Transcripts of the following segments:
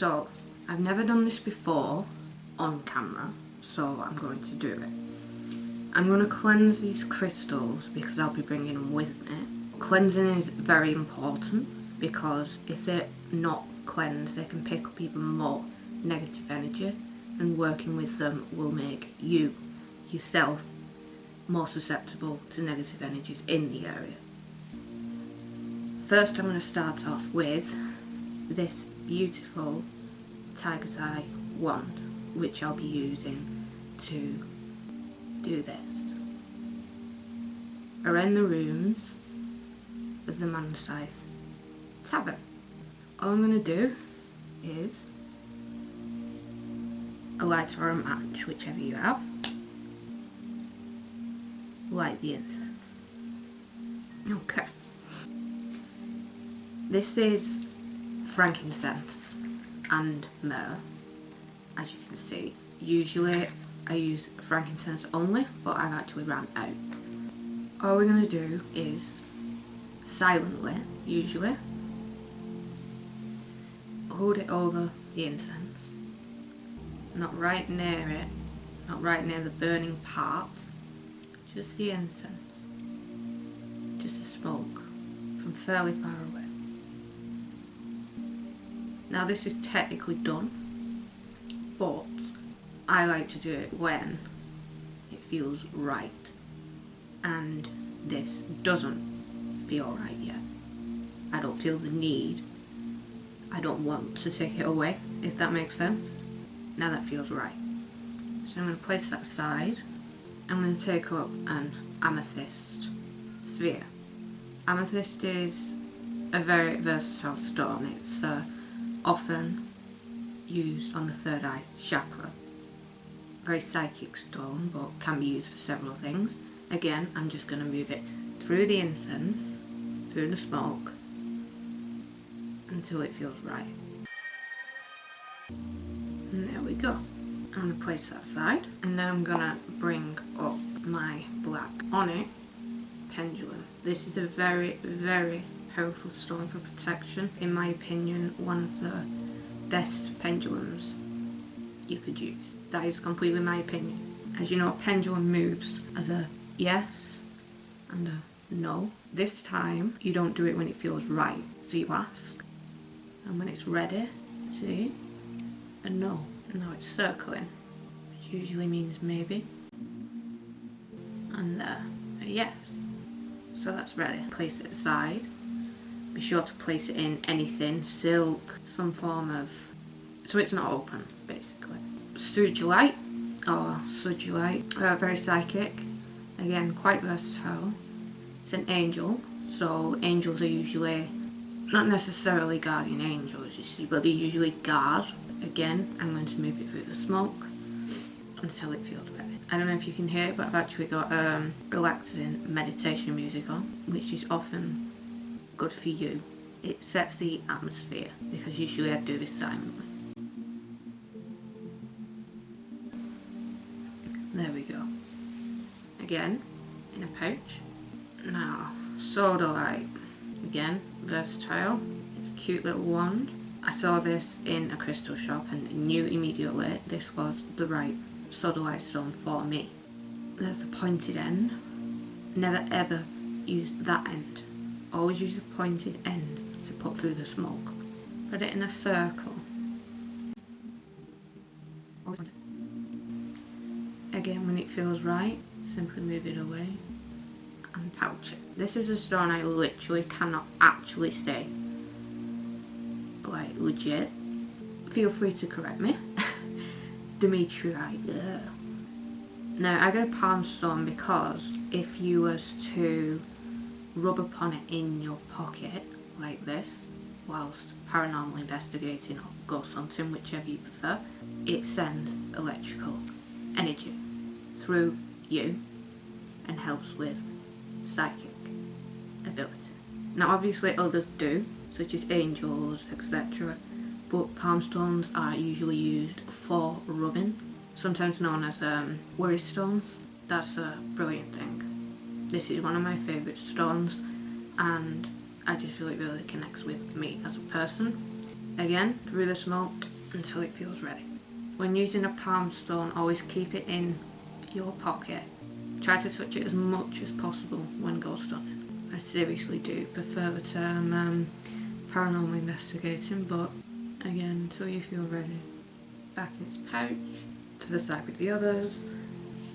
So, I've never done this before on camera, so I'm going to do it. I'm going to cleanse these crystals because I'll be bringing them with me. Cleansing is very important because if they're not cleansed, they can pick up even more negative energy, and working with them will make you, yourself, more susceptible to negative energies in the area. First, I'm going to start off with this beautiful tiger's eye wand, which I'll be using to do this. Around the rooms of the Scythe tavern. All I'm going to do is a light or a match, whichever you have. Light the incense. Okay. This is frankincense and myrrh, as you can see. Usually I use frankincense only, but I've actually ran out. All we're going to do is silently, usually, hold it over the incense. Not right near it, not right near the burning part, just the incense. Just the smoke from fairly far away. Now this is technically done, but I like to do it when it feels right, and this doesn't feel right yet. I don't feel the need. I don't want to take it away, if that makes sense. Now that feels right. So I'm going to place that aside. I'm going to take up an amethyst sphere. Amethyst is a very versatile stone. It's often used on the third eye chakra. Very psychic stone, but can be used for several things. Again, I'm just going to move it through the incense, through the smoke, until it feels right. And there we go. I'm going to place that aside, and now I'm going to bring up my black onyx pendulum. This is a very, very powerful stone for protection. In my opinion, one of the best pendulums you could use. That is completely my opinion. As you know, a pendulum moves as a yes and a no. This time, you don't do it when it feels right. So you ask, and when it's ready, see, a no. Now it's circling, which usually means maybe. And there, a yes. So that's ready. Place it aside. Be sure to place it in anything, silk, some form of, so it's not open, basically. Sudulite, or sudulite, very psychic, again quite versatile. It's an angel, so angels are usually, not necessarily guardian angels, you see, but they usually guard. Again, I'm going to move it through the smoke until it feels ready. I don't know if you can hear it, but I've actually got relaxing meditation music on, which is often good for you. It sets the atmosphere, because usually I do this silently. There we go. Again, in a pouch. Now, sodalite. Again, versatile. It's a cute little wand. I saw this in a crystal shop and knew immediately this was the right sodalite stone for me. There's the pointed end. Never ever use that end. Always use the pointed end to put through the smoke. Put it in a circle. Again, when it feels right, simply move it away and pouch it. This is a stone I literally cannot actually say, like, legit. Feel free to correct me. Dimitri, yeah. Now, I got a palm stone because if you was to rub upon it in your pocket, like this, whilst paranormal investigating or ghost hunting, whichever you prefer, it sends electrical energy through you and helps with psychic ability. Now obviously others do, such as angels, etc., but palm stones are usually used for rubbing, sometimes known as worry stones. That's a brilliant thing. This is one of my favourite stones, and I just feel it really connects with me as a person. Again, through the smoke until it feels ready. When using a palm stone, always keep it in your pocket. Try to touch it as much as possible when ghost hunting. I seriously do prefer the term paranormal investigating, but again, until you feel ready. Back in its pouch, to the side with the others.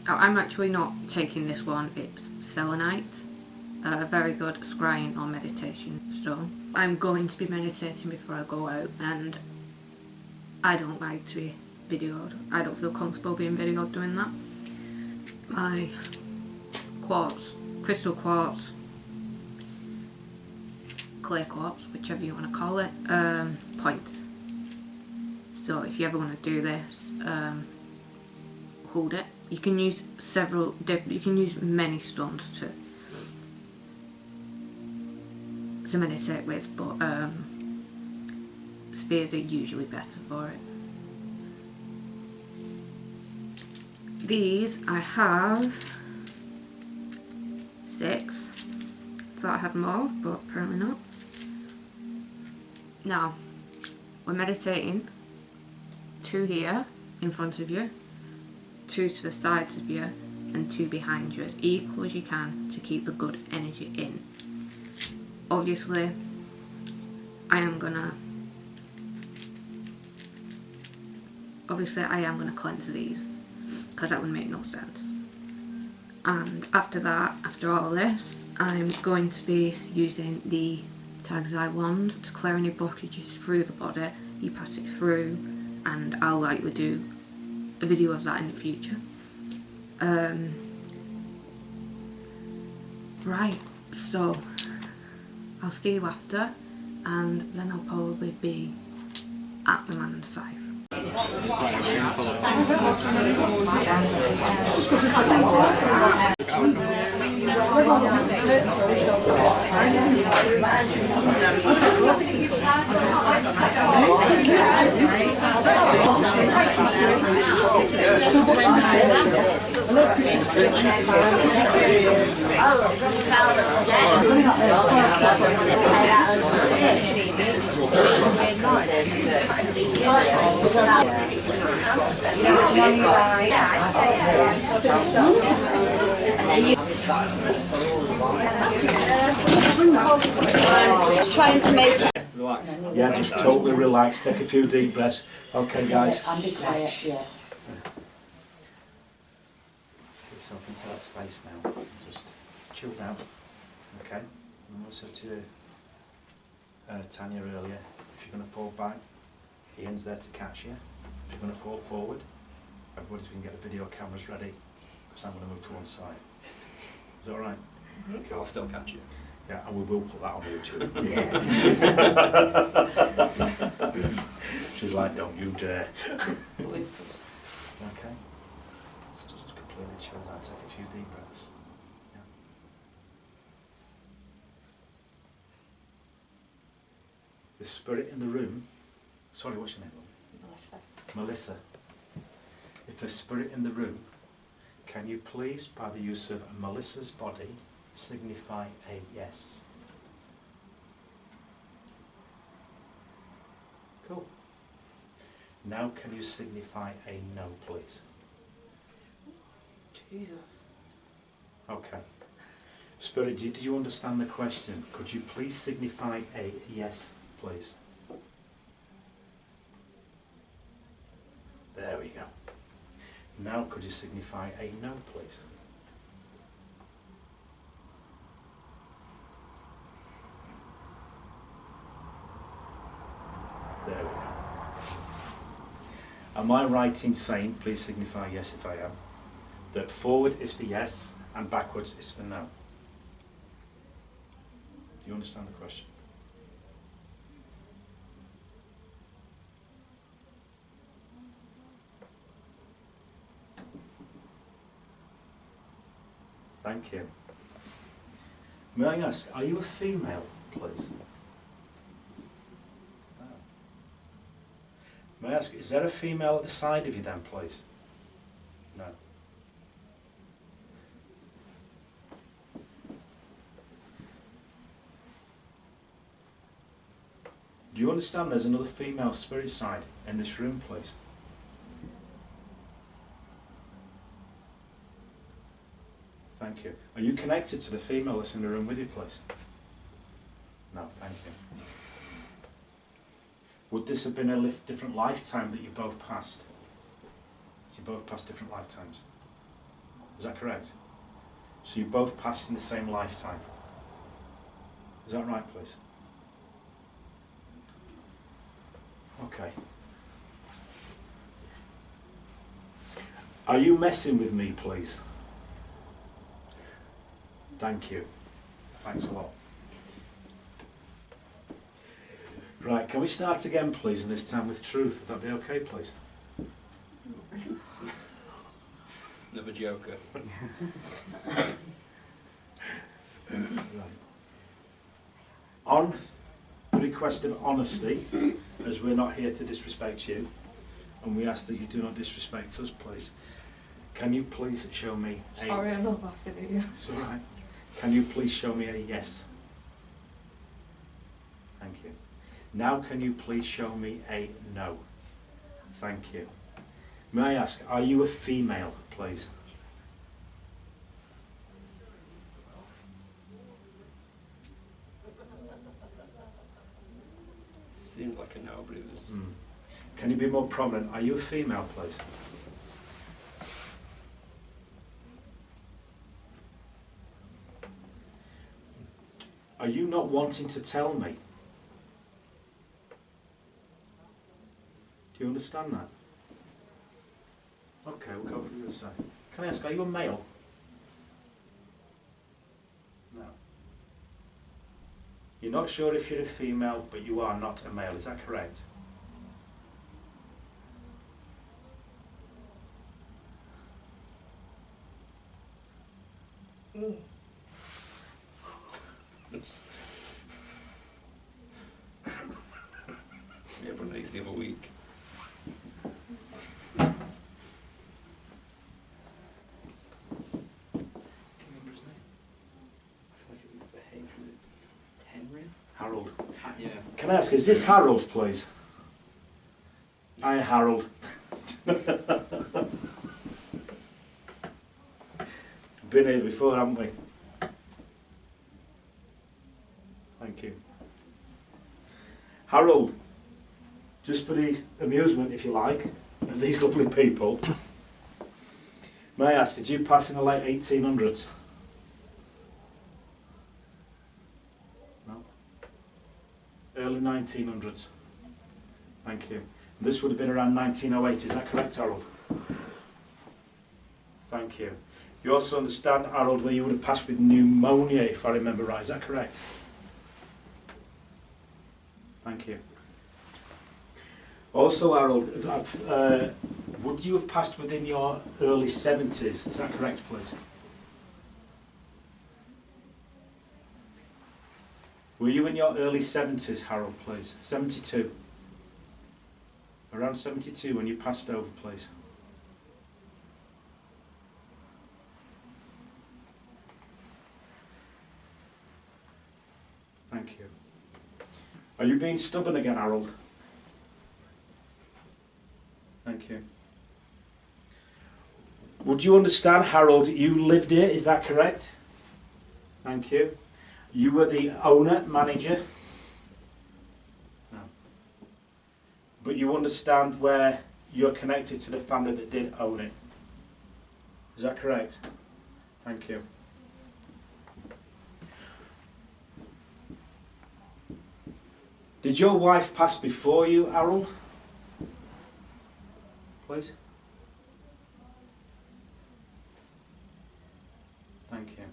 Oh, I'm actually not taking this one, it's selenite, a very good scrying or meditation stone. I'm going to be meditating before I go out, and I don't like to be videoed. I don't feel comfortable being videoed doing that. My quartz, crystal quartz, clay quartz, whichever you want to call it, points. So if you ever want to do this, hold it. You can use you can use many stones to meditate with, but spheres are usually better for it. These I have 6. Thought I had more, but apparently not. Now, we're meditating. 2 here in front of you, 2 to the sides of you, and 2 behind you, as equal as you can to keep the good energy in. Obviously, I am gonna cleanse these, because that would make no sense. And after that, after all this, I'm going to be using the Tag's Eye wand to clear any blockages through the body. You pass it through, and I'll likely do a video of that in the future. Right, so I'll see you after, and then I'll probably be at the man's scythe. Just trying to make it. Relax. Yeah, just totally relax. Take a few deep breaths. Okay, guys. And be quiet, yeah. Get yourself into that space now. Just chill down. Okay. And I said to Tanya earlier, if you're going to fall back, Ian's there to catch you. If you're going to fall forward, everybody's going to get the video cameras ready, because I'm going to move to one side. Is that all right? Mm-hmm. Okay, I'll still catch you. Yeah, and we will put that on YouTube. She's like, don't you dare. Okay. So just completely chill out, take a few deep breaths. Yeah. The spirit in the room, sorry, what's your name? Melissa. If there's spirit in the room, can you please, by the use of Melissa's body, signify a yes? Cool. Now can you signify a no, please? Jesus. Okay. Spirit, did you understand the question? Could you please signify a yes, please? There we go. Now could you signify a no, please? There we go. Am I right in saying, please signify yes if I am, that forward is for yes and backwards is for no? Do you understand the question? Thank you. May I ask, are you a female, please? No. May I ask, is there a female at the side of you then, please? No. Do you understand there's another female spirit side in this room, please? Thank you. Are you connected to the female that's in the room with you, please? No, thank you. Would this have been a different lifetime that you both passed? So you both passed different lifetimes. Is that correct? So you both passed in the same lifetime. Is that right, please? Okay. Are you messing with me, please? Thank you. Thanks a lot. Right, can we start again, please, and this time with truth? Would that be okay, please? Another joker. Right. On the request of honesty, as we're not here to disrespect you, and we ask that you do not disrespect us, please, can you please show me a... Sorry, I'm not laughing at you. It's all right. Can you please show me a yes? Thank you. Now can you please show me a no? Thank you. May I ask, are you a female, please? Seems like a no, but it was... Can you be more prominent? Are you a female, please? Are you not wanting to tell me? Do you understand that? Okay, we'll go from the other side. Can I ask, are you a male? No. You're not sure if you're a female, but you are not a male, is that correct? Yeah, but nice the other week. Harold. Yeah. Can I ask, is this Harold, please? Hi, Harold. Been here before, haven't we? Thank you. Harold, just for the amusement, if you like, of these lovely people, may I ask, did you pass in the late 1800s? No? Early 1900s? Thank you. This would have been around 1908, is that correct, Harold? Thank you. You also understand, Harold, where you would have passed with pneumonia, if I remember right, is that correct? Thank you. Also, Harold, would you have passed within your early 70s? Is that correct, please? Were you in your early 70s, Harold, please? 72. Around 72 when you passed over, please. Thank you. Are you being stubborn again, Harold? Thank you. Would you understand, Harold, you lived here, is that correct? Thank you. You were the owner, manager? No. But you understand where you're connected to the family that did own it? Is that correct? Thank you. Did your wife pass before you, Harold? Please. Thank you.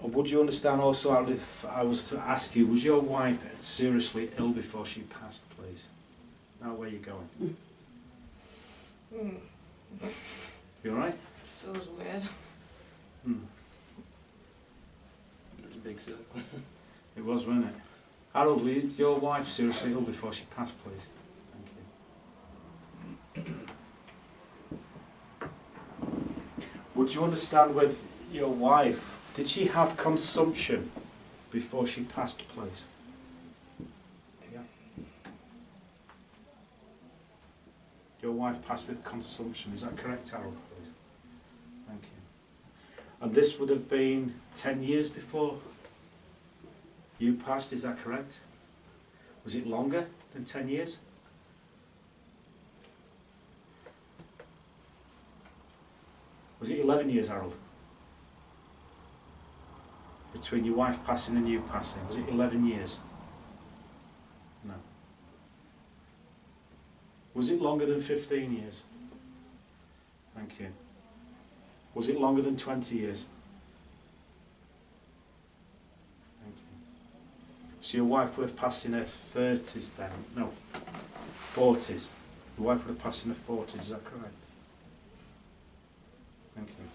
Would you understand also, Harold, if I was to ask you, was your wife seriously ill before she passed, please? Now where are you going? You alright? Feels weird. It's a big circle. It was, wasn't it? Harold, was your wife seriously ill before she passed, please? Thank you. Would you understand with your wife, did she have consumption before she passed, please? Yeah. Your wife passed with consumption, is that correct, Harold, please? Thank you. And this would have been 10 years before you passed, is that correct? Was it longer than 10 years? Was it 11 years, Harold? Between your wife passing and you passing, was it 11 years? No. Was it longer than 15 years? Thank you. Was it longer than 20 years? Thank you. So your wife would have passed in her 30s then? No, 40s. Your wife would have passed in her 40s, is that correct? Thank you.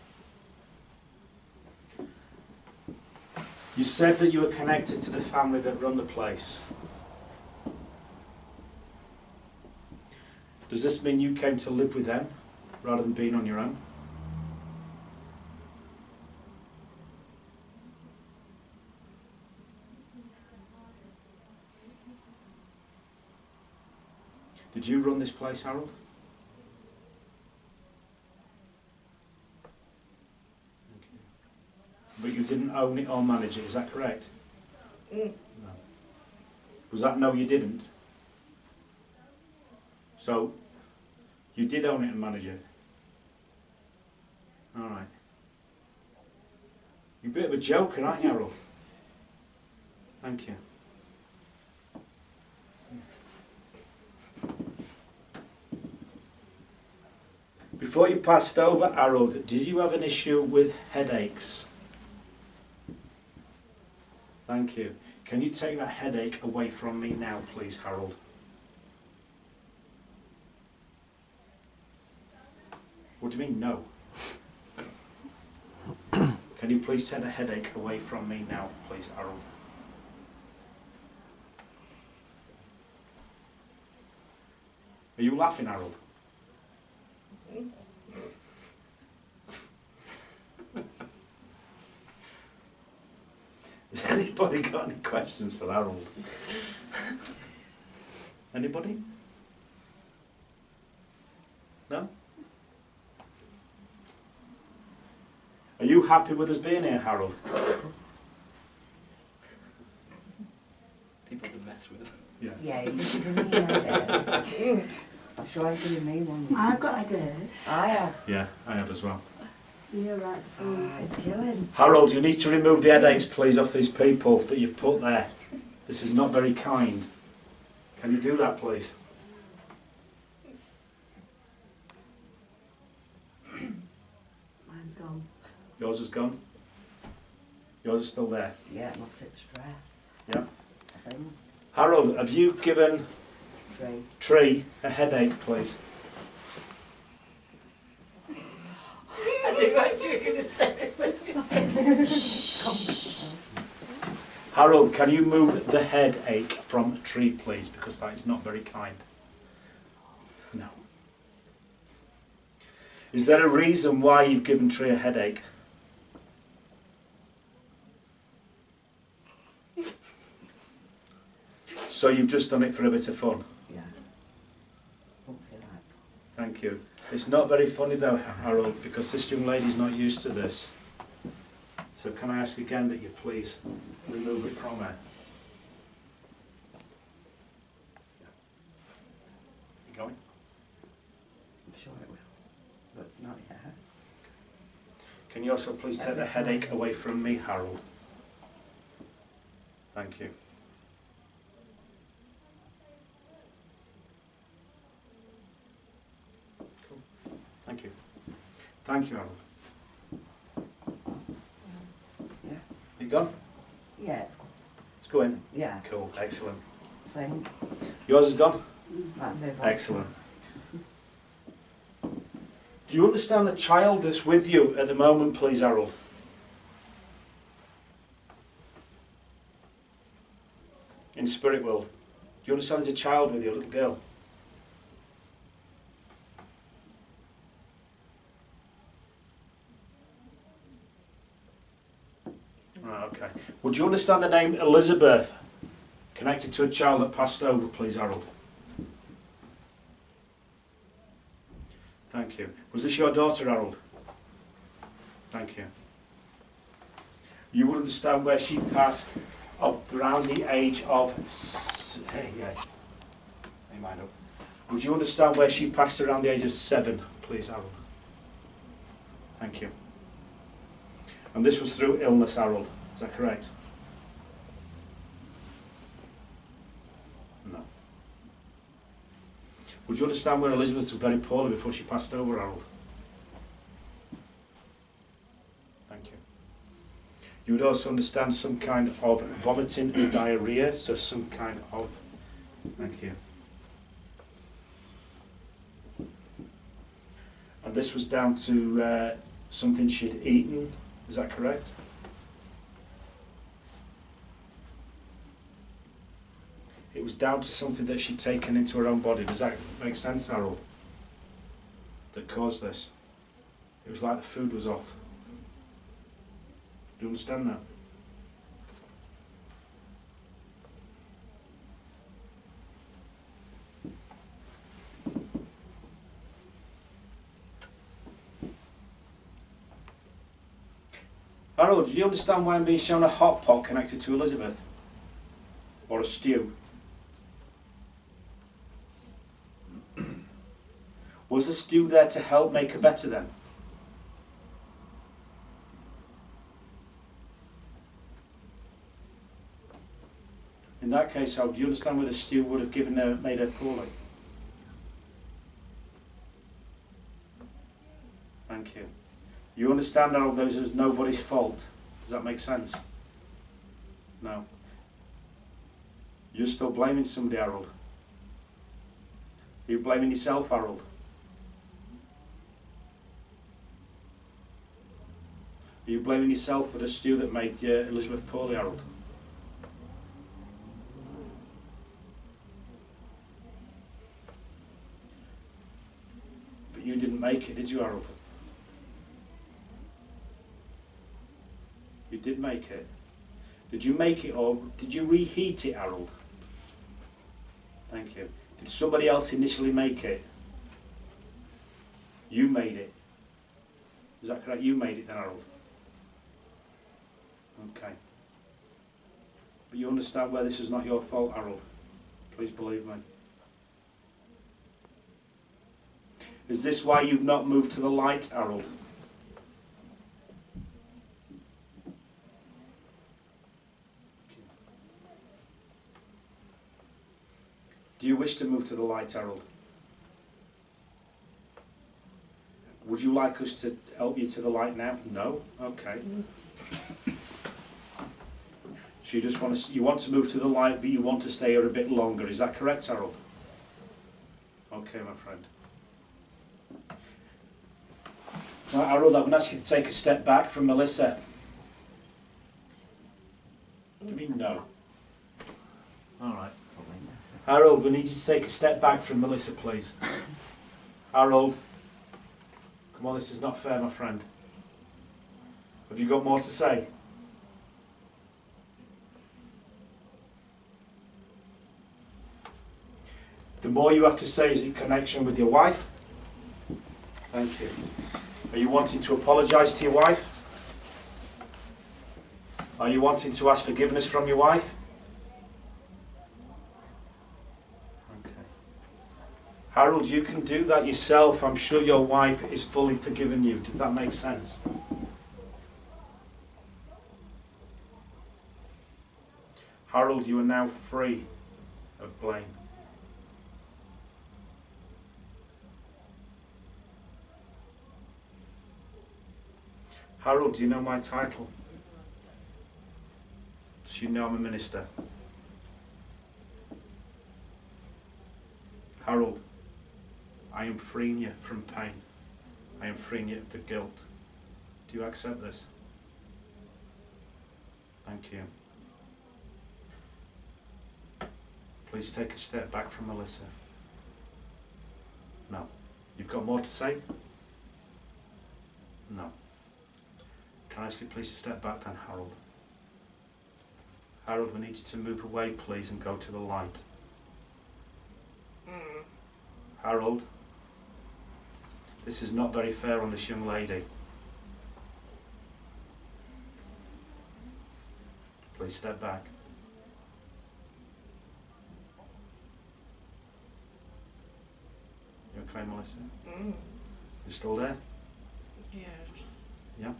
You said that you were connected to the family that run the place. Does this mean you came to live with them rather than being on your own? Did you run this place, Harold? But you didn't own it or manage it, is that correct? No. Was that no, you didn't? So, you did own it and manage it? Alright. You're a bit of a joker, aren't you, Harold? Thank you. Before you passed over, Harold, did you have an issue with headaches? Thank you. Can you take that headache away from me now, please, Harold? What do you mean, no? Can you please take the headache away from me now, please, Harold? Are you laughing, Harold? Has anybody got any questions for Harold? Anybody? No? Are you happy with us being here, Harold? People to mess with. Yeah. Yeah, he's giving me a headache. I'm sure he's giving me one. I've got a good. I have. Yeah, I have as well. You're right. It's killing. Harold, you need to remove the headaches, please, off these people that you've put there. This is not very kind. Can you do that, please? Mine's gone. Yours is gone? Yours is still there? Yeah, it must fit stress. Yeah. I think. Harold, have you given Three. Tree a headache, please? I think what you were going to say when you said Harold, can you move the headache from Tree, please? Because that is not very kind. No. Is there a reason why you've given Tree a headache? So you've just done it for a bit of fun? Yeah. Don't feel like. Thank you. It's not very funny though, Harold, because this young lady's not used to this. So can I ask again that you please remove it from her? You going? I'm sure it will. But it's not yet. Can you also please take the headache away from me, Harold? Thank you. Cool. Thank you. Thank you, Harold. Yeah. You gone? Yeah, it's good. Let's go in. Yeah. Cool. Excellent. I think. Yours is gone? That'd be fine. Excellent. Do you understand the child that's with you at the moment, please, Harold? In spirit world. Do you understand there's a child with you, a little girl? Right, Okay. Would you understand the name Elizabeth connected to a child that passed over, please, Harold? Thank you. Was this your daughter, Harold? Thank you. You would understand where she passed up around the age of... Hey, mind up. Would you understand where she passed around the age of 7, please, Harold? Thank you. And this was through illness, Harold. Is that correct? No. Would you understand where Elizabeth was very poorly before she passed over, Harold? Thank you. You would also understand some kind of vomiting and diarrhea, so some kind of... Thank you. And this was down to something she'd eaten, is that correct? It was down to something that she'd taken into her own body. Does that make sense, Harold? That caused this? It was like the food was off. Do you understand that? Harold, do you understand why I'm being shown a hot pot connected to Elizabeth? Or a stew? Was the stew there to help make her better then? In that case, Harold, do you understand why the stew would have given her, made her poorly? Thank you. You understand, Harold, this is nobody's fault. Does that make sense? No. You're still blaming somebody, Harold. Are you blaming yourself, Harold? Are you blaming yourself for the stew that made Elizabeth poorly, Harold? But you didn't make it, did you, Harold? You did make it. Did you make it, or did you reheat it, Harold? Thank you. Did somebody else initially make it? You made it. Is that correct? You made it then, Harold? Okay. But you understand where this is not your fault, Harold? Please believe me. Is this why you've not moved to the light, Harold? Do you wish to move to the light, Harold? Would you like us to help you to the light now? No? Okay. So you just want to, you want to move to the light, but you want to stay here a bit longer. Is that correct, Harold? Okay, my friend. Now, Harold, I'm going to ask you to take a step back from Melissa. What do you mean no? All right. Harold, we need you to take a step back from Melissa, please. Harold. Come on, this is not fair, my friend. Have you got more to say? The more you have to say is in connection with your wife. Thank you. Are you wanting to apologise to your wife? Are you wanting to ask forgiveness from your wife? Harold, you can do that yourself. I'm sure your wife is fully forgiven you. Does that make sense? Harold, you are now free of blame. Harold, do you know my title? So you know I'm a minister. Harold, I am freeing you from pain. I am freeing you of the guilt. Do you accept this? Thank you. Please take a step back from Melissa. No. You've got more to say? No. Can I ask you please to step back then, Harold? Harold, we need you to move away, please, and go to the light. Harold, this is not very fair on this young lady. Please step back. You okay, Melissa? You still there? Yeah. Yeah?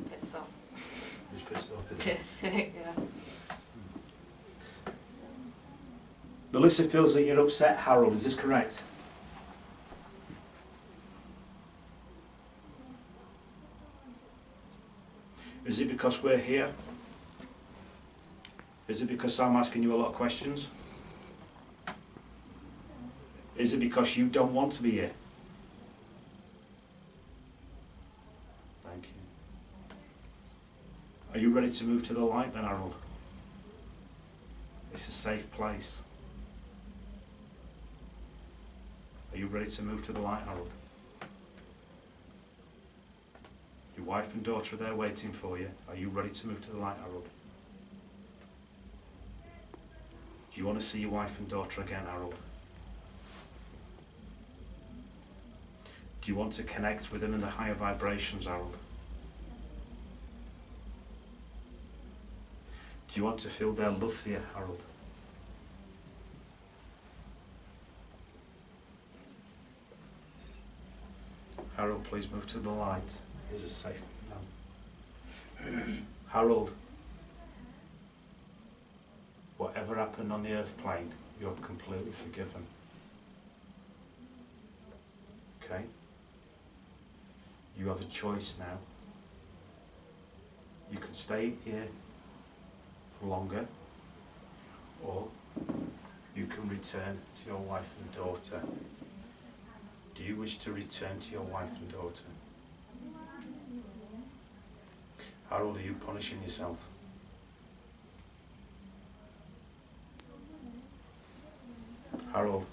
Pissed off. Who's pissed off? Is it? Yeah. Melissa feels that you're upset, Harold. Is this correct? Is it because we're here? Is it because I'm asking you a lot of questions? Is it because you don't want to be here? Thank you. Are you ready to move to the light then, Harold? It's a safe place. Are you ready to move to the light, Harold? Your wife and daughter are there waiting for you. Are you ready to move to the light, Harold? Do you want to see your wife and daughter again, Harold? Do you want to connect with them in the higher vibrations, Harold? Do you want to feel their love for you, Harold? Harold, please move to the light. Here's a safe no. Harold, whatever happened on the earth plane, you're completely forgiven. Okay? You have a choice now. You can stay here for longer, or you can return to your wife and daughter. Do you wish to return to your wife and daughter? Harold, are you punishing yourself? Harold,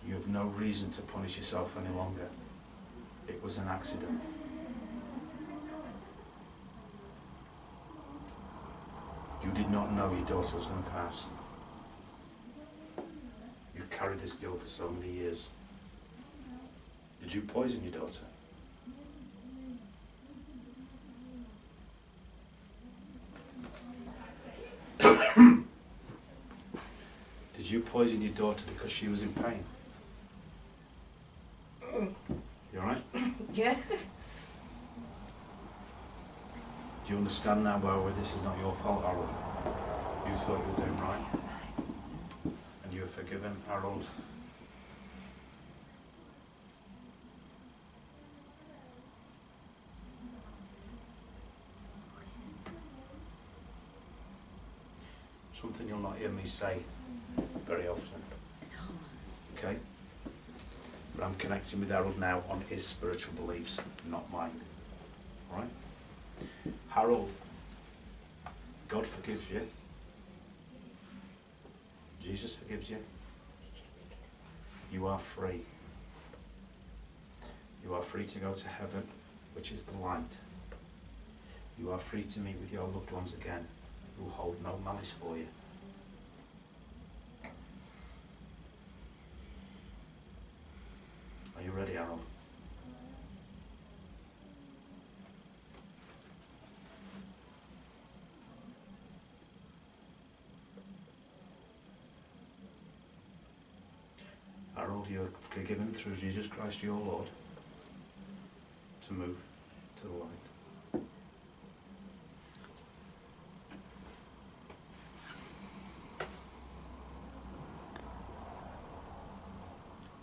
you have no reason to punish yourself any longer. It was an accident. You did not know your daughter was going to pass. You carried this guilt for so many years. Did you poison your daughter? Did you poison your daughter because she was in pain? You alright? Yeah. Do you understand now why this is not your fault, Harold? You thought you were doing right. And you were forgiven, Harold. Something you'll not hear me say very often. Okay? But I'm connecting with Harold now on his spiritual beliefs, not mine. Alright? Harold, God forgives you. Jesus forgives you. You are free. You are free to go to heaven, which is the light. You are free to meet with your loved ones again, who hold no malice for you. Are you ready, Harold? Harold, you're forgiven through Jesus Christ your Lord to move to the light.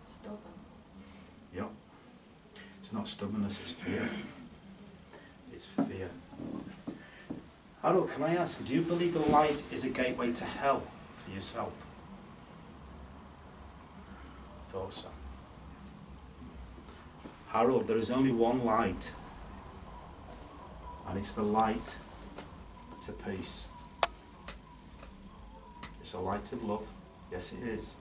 Stubborn. Yep. It's not stubbornness, it's fear. It's fear. Harold, can I ask, do you believe the light is a gateway to hell for yourself? Thought so. Harold, there is only one light, and it's the light to peace. It's a light of love. Yes, it is.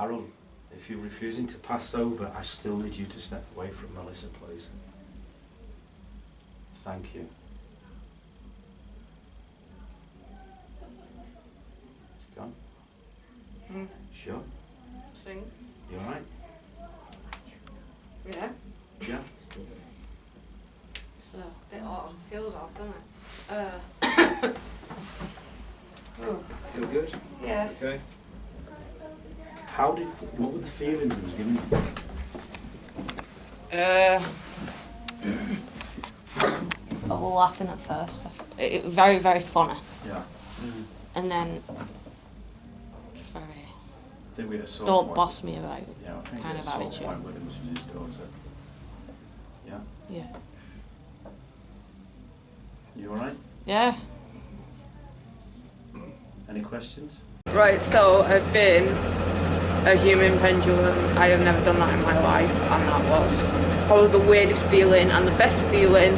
Harold, if you're refusing to pass over, I still need you to step away from Melissa, please. Thank you. It's gone? Sure? Thing. You alright? Yeah. Yeah? It's a bit odd. Feels odd, doesn't it? Oh, Feel good? yeah. Okay. What were the feelings it was giving you? I was laughing at first. It was very, very funny. Yeah. And then, very, I think we had a sore don't point. boss me about Yeah, I think kind we of had a sore attitude. point with him, which was his daughter. Yeah? Yeah. You alright? Yeah. Any questions? Right, so I've been a human pendulum. I have never done that in my life, and that was probably the weirdest feeling and the best feeling.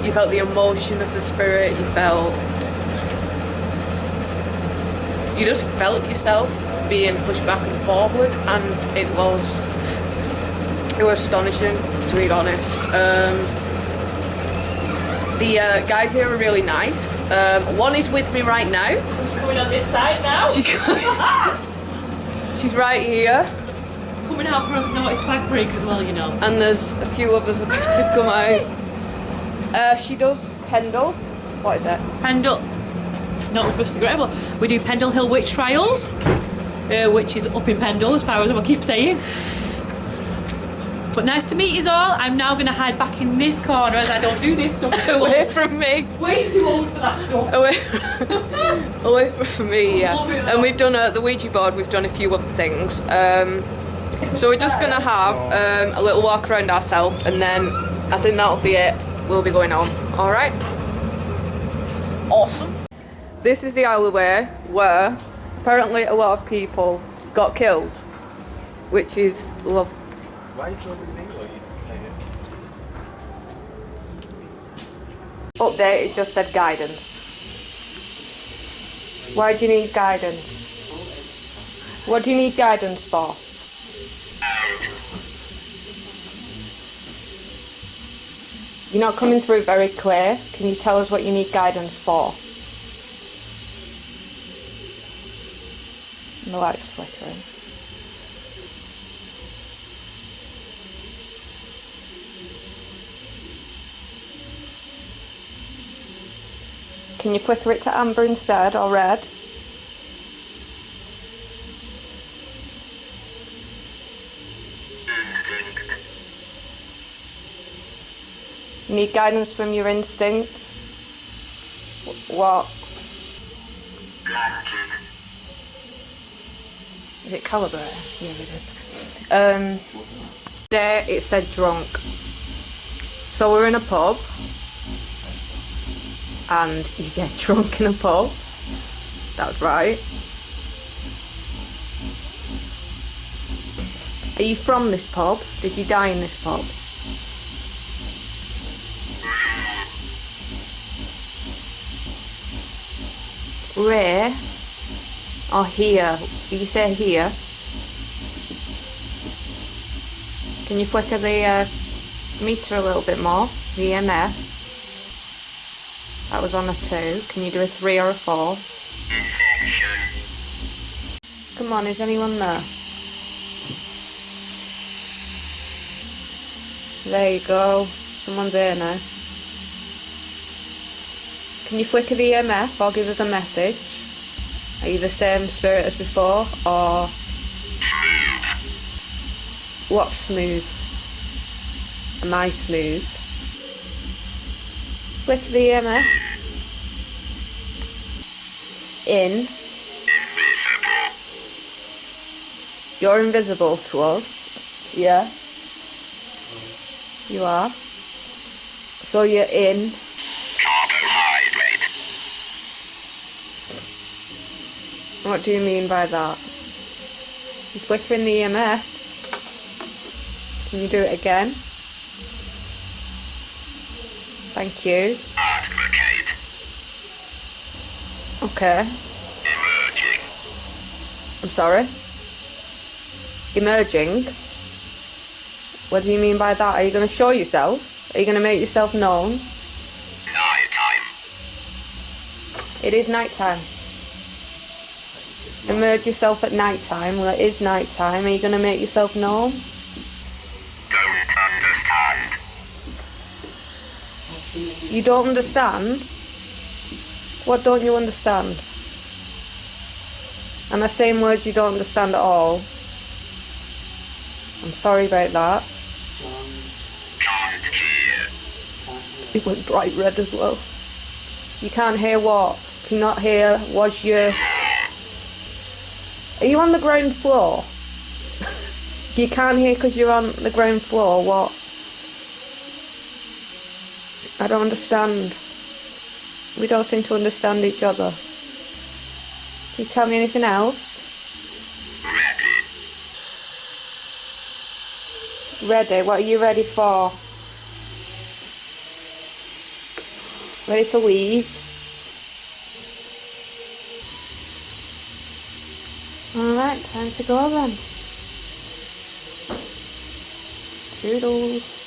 You felt the emotion of the spirit, you just felt yourself being pushed back and forward, and it was astonishing, to be honest. The guys here are really nice. One is with me right now. Who's coming on this side now? She's right here, Coming out for a notice flag break as well, you know. and there's a few others about to come out. She does Pendle. What is it? Pendle. Not with great, but we do Pendle Hill Witch Trials, which is up in Pendle, as far as I keep saying. But nice to meet you all. I'm now going to hide back in this corner as I don't do this stuff. Away from me. Way too old for that stuff. Away from me, yeah. And we've done the Ouija board. We've done a few other things. So we're just gonna have a little walk around ourselves, and then I think that'll be it. We'll be going on. All right. Awesome. This is the alleyway where apparently a lot of people got killed, which is lovely. Why are you filming me or you say it? Update, it just said guidance. Why do you need guidance? What do you need guidance for? You're not coming through very clear. Can you tell us what you need guidance for? The light's flickering. Can you flicker it to amber instead, or red? You need guidance from your instinct? What? Is it calibre? Yeah, it is. There it said drunk. So we're in a pub. And you get drunk in a pub. That's right. Are you from this pub? Did you die in this pub? Where? Or here? You say here? Can you flicker the meter a little bit more? The EMF? That was on a 2. Can you do a 3 or a 4? Come on, is anyone there? There you go. Someone's here now. Can you flicker the EMF or give us a message? Are you the same spirit as before, or... What's smooth? Am I smooth? Flicker the EMF. In. Invisible. You're invisible to us. Yeah. You are. So you're in. Carbohydrate. What do you mean by that? You're flickering the EMF. Can you do it again? Thank you. Advocate. Okay. Emerging. I'm sorry? Emerging? What do you mean by that? Are you going to show yourself? Are you going to make yourself known? Night time. It is night time. Emerge yourself at night time. Well, it is night time. Are you going to make yourself known? Don't understand. You don't understand? What don't you understand? Am I saying words you don't understand at all? I'm sorry about that. Can't hear. It went bright red as well. You can't hear what? Can you not hear? Was you... Are you on the ground floor? You can't hear because you're on the ground floor. What? I don't understand. We don't seem to understand each other. Can you tell me anything else? Ready. Ready? What are you ready for? Ready to leave? Alright, time to go then. Toodles.